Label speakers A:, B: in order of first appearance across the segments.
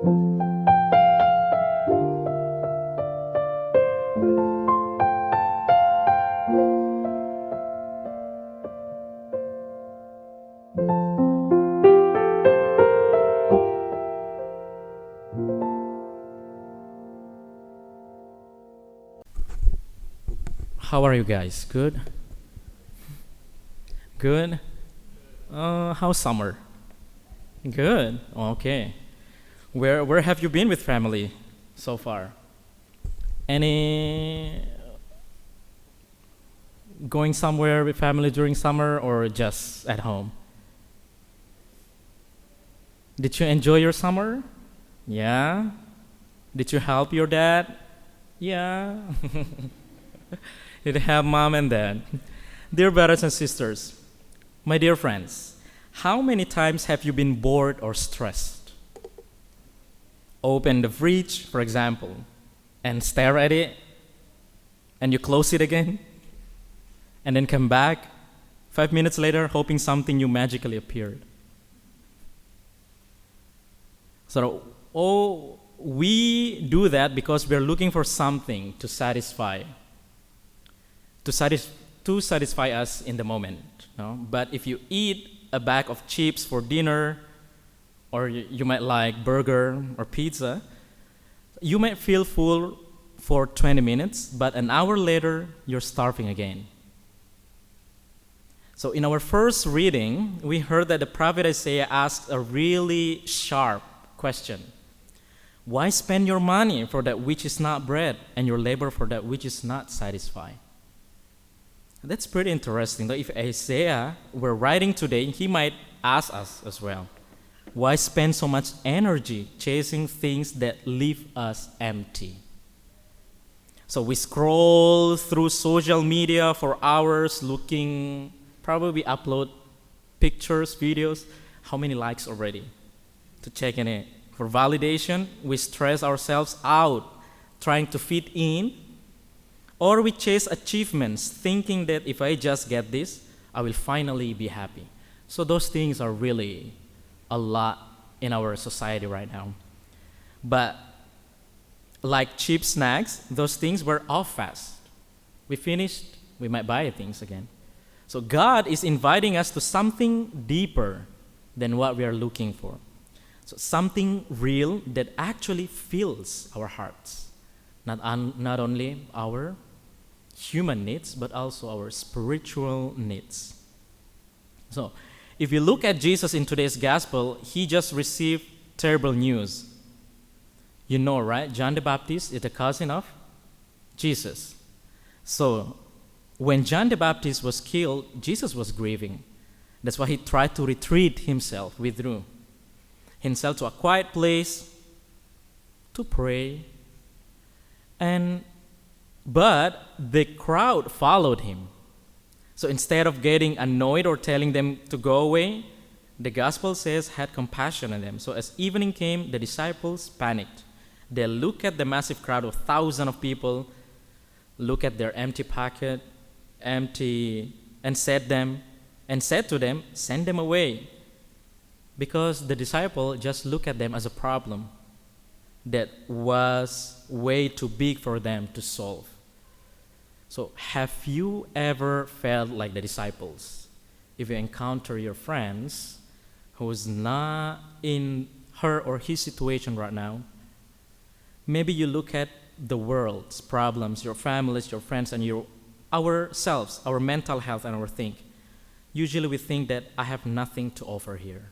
A: How are you guys? Good? Good? How's summer? Good. Okay. Where have you been with family so far? Any going somewhere with family during summer or just at home? Did you enjoy your summer? Yeah. Did you help your dad? Yeah. Did you help mom and dad? Dear brothers and sisters, my dear friends, how many times have you been bored or stressed? Open the fridge, for example, and stare at it, and you close it again, and then come back 5 minutes later hoping something new magically appeared. So, we do that because we're looking for something to satisfy us in the moment. No? But if you eat a bag of chips for dinner, or you might like burger or pizza, you might feel full for 20 minutes, but an hour later, you're starving again. So in our first reading, we heard that the prophet Isaiah asked a really sharp question. Why spend your money for that which is not bread, and your labor for that which is not satisfied? That's pretty interesting. If Isaiah were writing today, he might ask us as well, why spend so much energy chasing things that leave us empty? So we scroll through social media for hours looking, probably upload pictures, videos. How many likes already? To check in it. For validation, we stress ourselves out trying to fit in, or we chase achievements thinking that if I just get this, I will finally be happy. So those things are really a lot in our society right now. But like cheap snacks, those things were off fast. We finished, we might buy things again. So God is inviting us to something deeper than what we are looking for. So something real that actually fills our hearts. Not only our human needs, but also our spiritual needs. So, if you look at Jesus in today's gospel, he just received terrible news. You know, right? John the Baptist is the cousin of Jesus. So, when John the Baptist was killed, Jesus was grieving. That's why he tried to retreat himself, withdrew himself to a quiet place to pray. But the crowd followed him. So instead of getting annoyed or telling them to go away, the gospel says had compassion on them. So as evening came, the disciples panicked. They looked at the massive crowd of thousands of people, look at their empty pocket, and said to them, send them away. Because the disciple just looked at them as a problem that was way too big for them to solve. So have you ever felt like the disciples? If you encounter your friends who's not in her or his situation right now, maybe you look at the world's problems, your families, your friends, and ourselves, our mental health, and our think. Usually we think that I have nothing to offer here.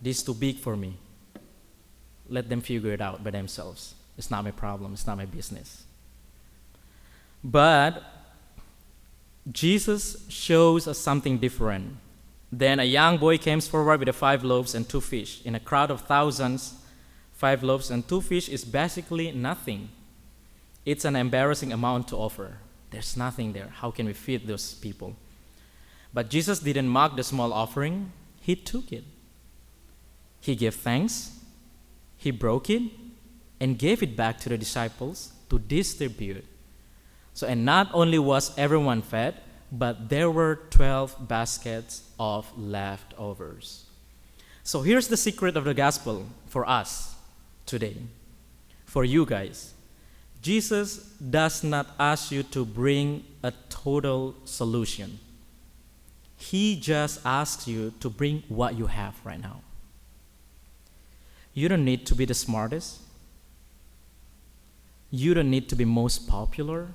A: This is too big for me. Let them figure it out by themselves. It's not my problem. It's not my business. But Jesus shows us something different. Then a young boy came forward with 5 loaves and 2 fish. In a crowd of thousands, 5 loaves and 2 fish is basically nothing. It's an embarrassing amount to offer. There's nothing there. How can we feed those people? But Jesus didn't mock the small offering. He took it. He gave thanks. He broke it and gave it back to the disciples to distribute. So, and not only was everyone fed, but there were 12 baskets of leftovers. So here's the secret of the gospel for us today, for you guys. Jesus does not ask you to bring a total solution. He just asks you to bring what you have right now. You don't need to be the smartest. You don't need to be most popular.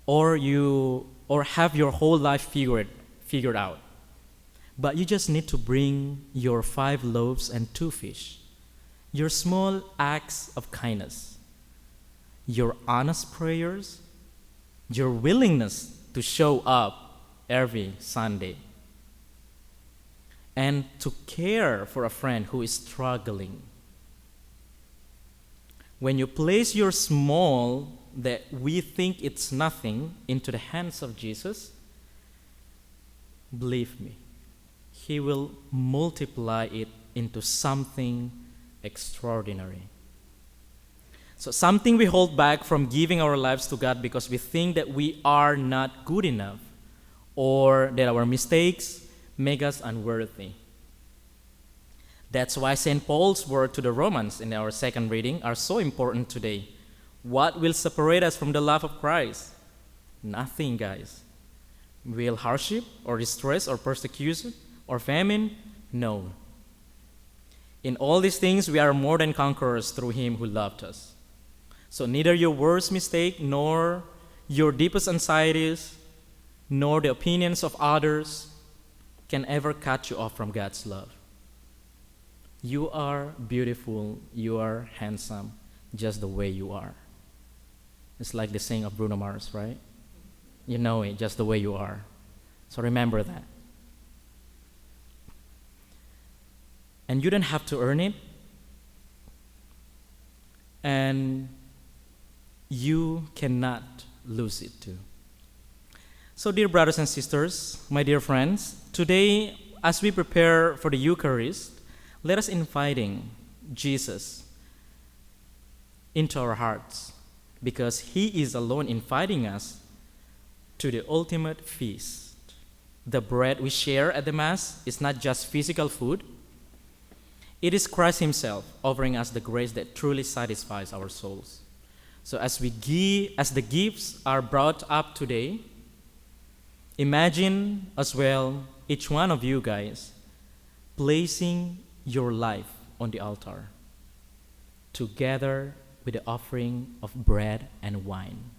A: Or have your whole life figured out. But you just need to bring your 5 loaves and 2 fish, your small acts of kindness, your honest prayers, your willingness to show up every Sunday, and to care for a friend who is struggling. When you place your small that we think it's nothing into the hands of Jesus, believe me, He will multiply it into something extraordinary. So something we hold back from giving our lives to God because we think that we are not good enough or that our mistakes make us unworthy. That's why St. Paul's word to the Romans in our second reading are so important today. What will separate us from the love of Christ? Nothing, guys. Will hardship or distress or persecution or famine? No. In all these things, we are more than conquerors through Him who loved us. So neither your worst mistake, nor your deepest anxieties, nor the opinions of others can ever cut you off from God's love. You are beautiful, you are handsome, just the way you are. It's like the saying of Bruno Mars, right? You know it, just the way you are. So remember that. And you don't have to earn it. And you cannot lose it too. So dear brothers and sisters, my dear friends, today as we prepare for the Eucharist, let us inviting Jesus into our hearts, because He is alone inviting us to the ultimate feast. The bread we share at the Mass is not just physical food. It is Christ Himself offering us the grace that truly satisfies our souls. So as the gifts are brought up today, imagine as well each one of you guys placing your life on the altar together with the offering of bread and wine.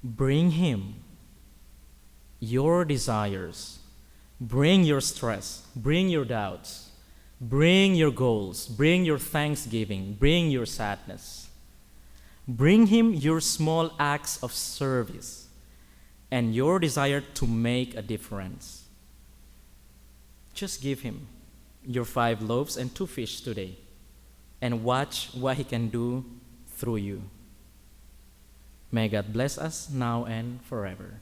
A: Bring Him your desires, bring your stress, bring your doubts, bring your goals, bring your thanksgiving, bring your sadness. Bring Him your small acts of service and your desire to make a difference. Just give Him your 5 loaves and 2 fish today and watch what He can do through you. May God bless us now and forever.